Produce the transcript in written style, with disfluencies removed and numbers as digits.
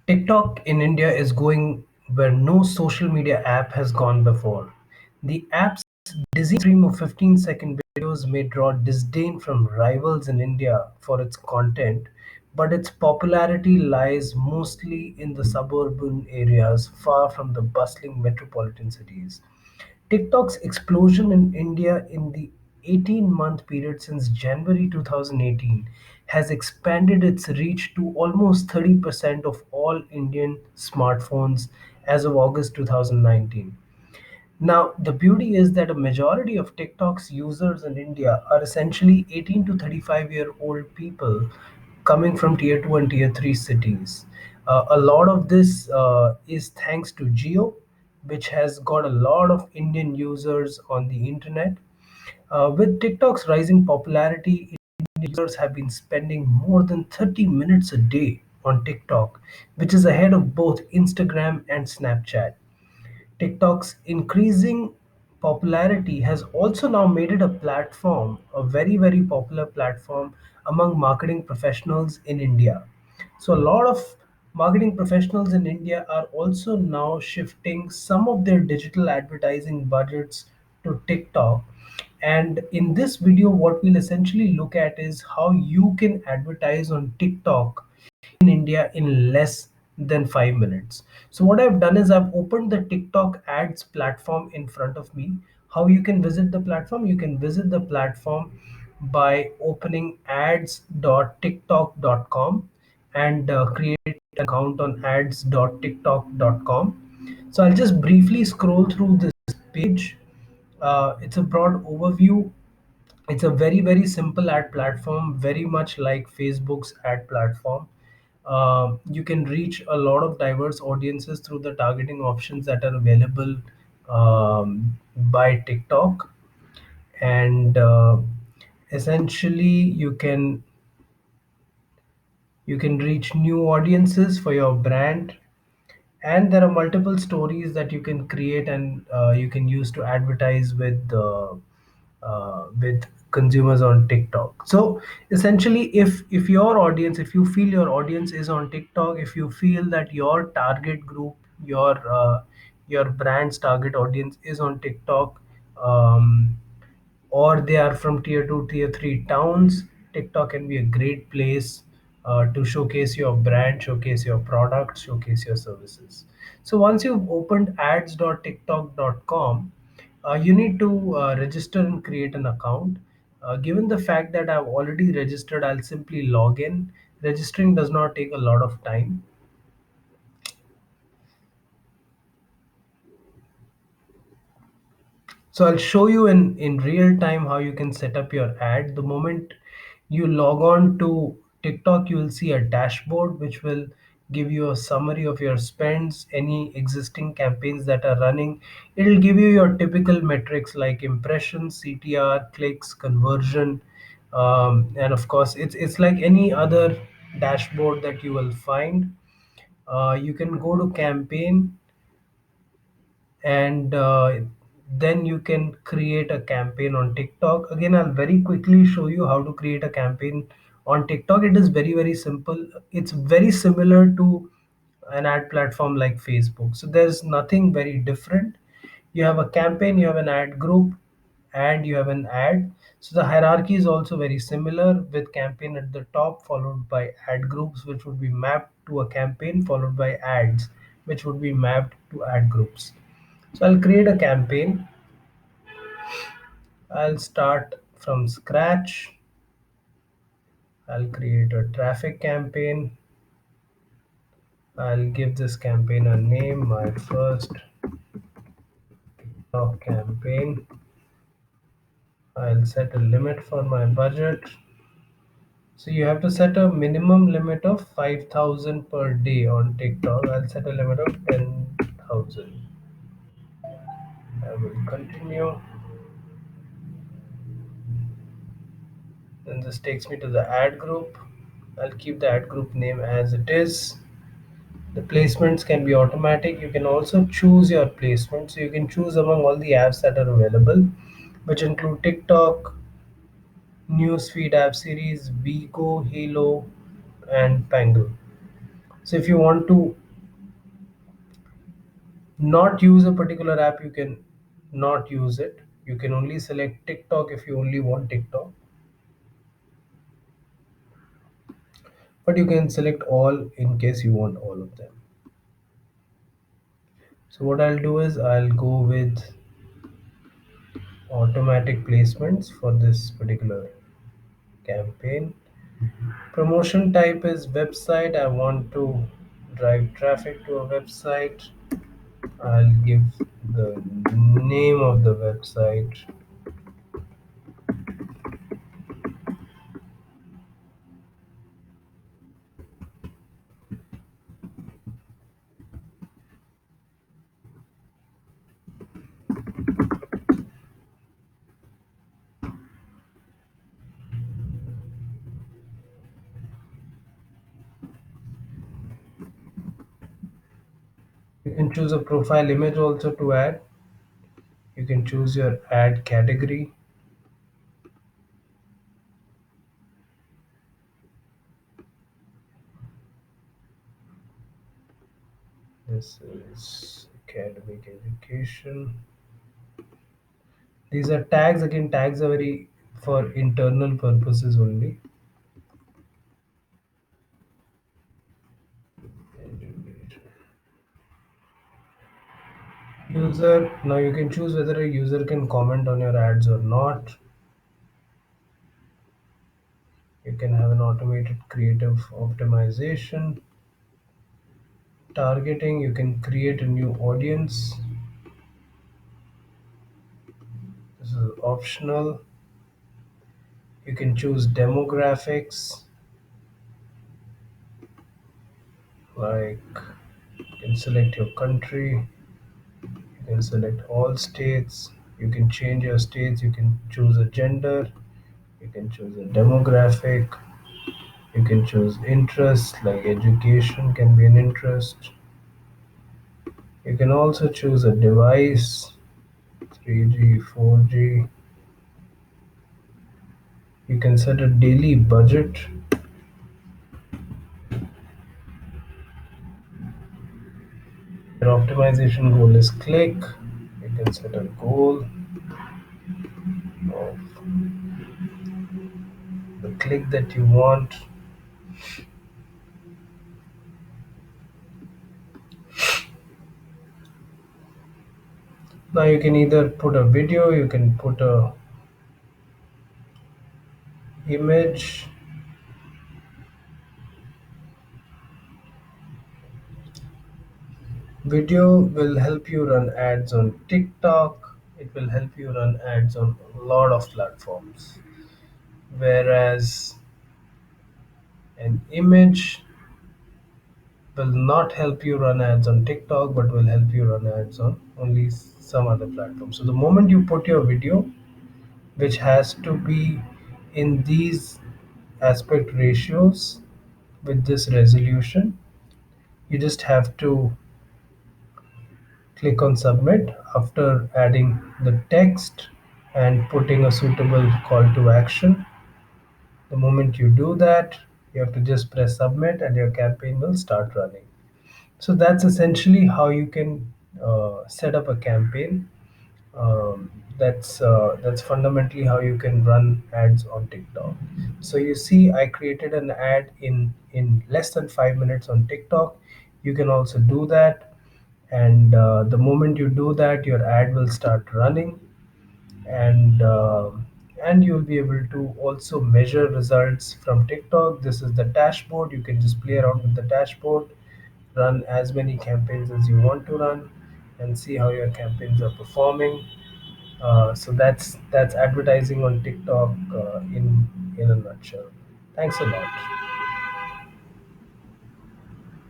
TikTok in India is going where no social media app has gone before. The app's dizzy stream of 15-second videos may draw disdain from rivals in India for its content, but its popularity lies mostly in the suburban areas far from the bustling metropolitan cities. TikTok's explosion in India in the 18-month period since January 2018 has expanded its reach to almost 30% of all Indian smartphones as of August 2019. Now, the beauty is that a majority of TikTok's users in India are essentially 18 to 35-year-old people coming from tier 2 and tier 3 cities. A lot of this is thanks to Geo, which has got a lot of Indian users on the internet. With TikTok's rising popularity, Indian users have been spending more than 30 minutes a day on TikTok, which is ahead of both Instagram and Snapchat. TikTok's increasing popularity has also now made it a platform, a very, very popular platform among marketing professionals in India. So, a lot of marketing professionals in India are also now shifting some of their digital advertising budgets to TikTok. And in this video, what we'll essentially look at is how you can advertise on TikTok in India in less than 5 minutes. So what I've done is I've opened the TikTok ads platform in front of me. How you can visit the platform? You can visit the platform by opening ads.tiktok.com and create an account on ads.tiktok.com. So I'll just briefly scroll through this page. It's a broad overview. It's a very, very simple ad platform, very much like Facebook's ad platform. You can reach a lot of diverse audiences through the targeting options that are available by TikTok. And essentially, you can reach new audiences for your brand, and there are multiple stories that you can create and you can use to advertise with consumers on TikTok. So essentially, if your audience, if you feel your audience is on TikTok, if you feel that your target group, your brand's target audience is on TikTok, um, or they are from tier 2 tier 3 towns, TikTok can be a great place to showcase your brand, showcase your products, showcase your services. So once you've opened ads.tiktok.com, you need to register and create an account. Given the fact that I've already registered, I'll simply log in. Registering does not take a lot of time. So I'll show you in real time how you can set up your ad. The moment you log on to TikTok, you will see a dashboard which will give you a summary of your spends, any existing campaigns that are running. It'll give you your typical metrics like impressions, CTR, clicks, conversion, and of course, it's like any other dashboard that you will find. You can go to campaign, and then you can create a campaign on TikTok. Again, I'll very quickly show you how to create a campaign on TikTok. It is very, very simple. It's very similar to an ad platform like Facebook. So there's nothing very different. You have a campaign, you have an ad group, and you have an ad. So the hierarchy is also very similar, with campaign at the top, followed by ad groups, which would be mapped to a campaign, followed by ads, which would be mapped to ad groups. So I'll create a campaign. I'll start from scratch. I'll create a traffic campaign. I'll give this campaign a name, my first campaign. I'll set a limit for my budget. So you have to set a minimum limit of 5,000 per day on TikTok. I'll set a limit of 10,000. I will continue. Then this takes me to the ad group. I'll keep the ad group name as it is. The placements can be automatic. You can also choose your placement. So you can choose among all the apps that are available, which include TikTok, Newsfeed app series, Vigo, Halo, and Pangle. So if you want to not use a particular app, you can not use it. You can only select TikTok if you only want TikTok, but you can select all in case you want all of them. So what I'll do is I'll go with automatic placements for this particular campaign. Promotion type is website. I want to drive traffic to a website. I'll give the name of the website. You can choose a profile image also to add. You can choose your ad category. This is academic education. These are tags. Again, tags are very for internal purposes only. User. Now you can choose whether a user can comment on your ads or not. You can have an automated creative optimization. Targeting. You can create a new audience. This is optional. You can choose demographics, like you can select your country, you can select all states, you can change your states, you can choose a gender, you can choose a demographic, you can choose interests, like education can be an interest. You can also choose a device, 3G, 4G. You can set a daily budget. Your optimization goal is click. You can set a goal of the click that you want. Now you can either put a video, you can put a image. Video will help you run ads on TikTok. It will help you run ads on a lot of platforms. Whereas an image will not help you run ads on TikTok, but will help you run ads on only some other platform. So the moment you put your video, which has to be in these aspect ratios with this resolution, you just have to click on submit after adding the text and putting a suitable call to action. The moment you do that, you have to just press submit and your campaign will start running. So that's essentially how you can set up a campaign. That's fundamentally how you can run ads on TikTok. So you see, I created an ad in less than 5 minutes on TikTok. You can also do that, and the moment you do that, your ad will start running, and you'll be able to also measure results from TikTok. This is the dashboard. You can just play around with the dashboard, run as many campaigns as you want to run, and see how your campaigns are performing. So that's advertising on TikTok in a nutshell. Thanks a lot.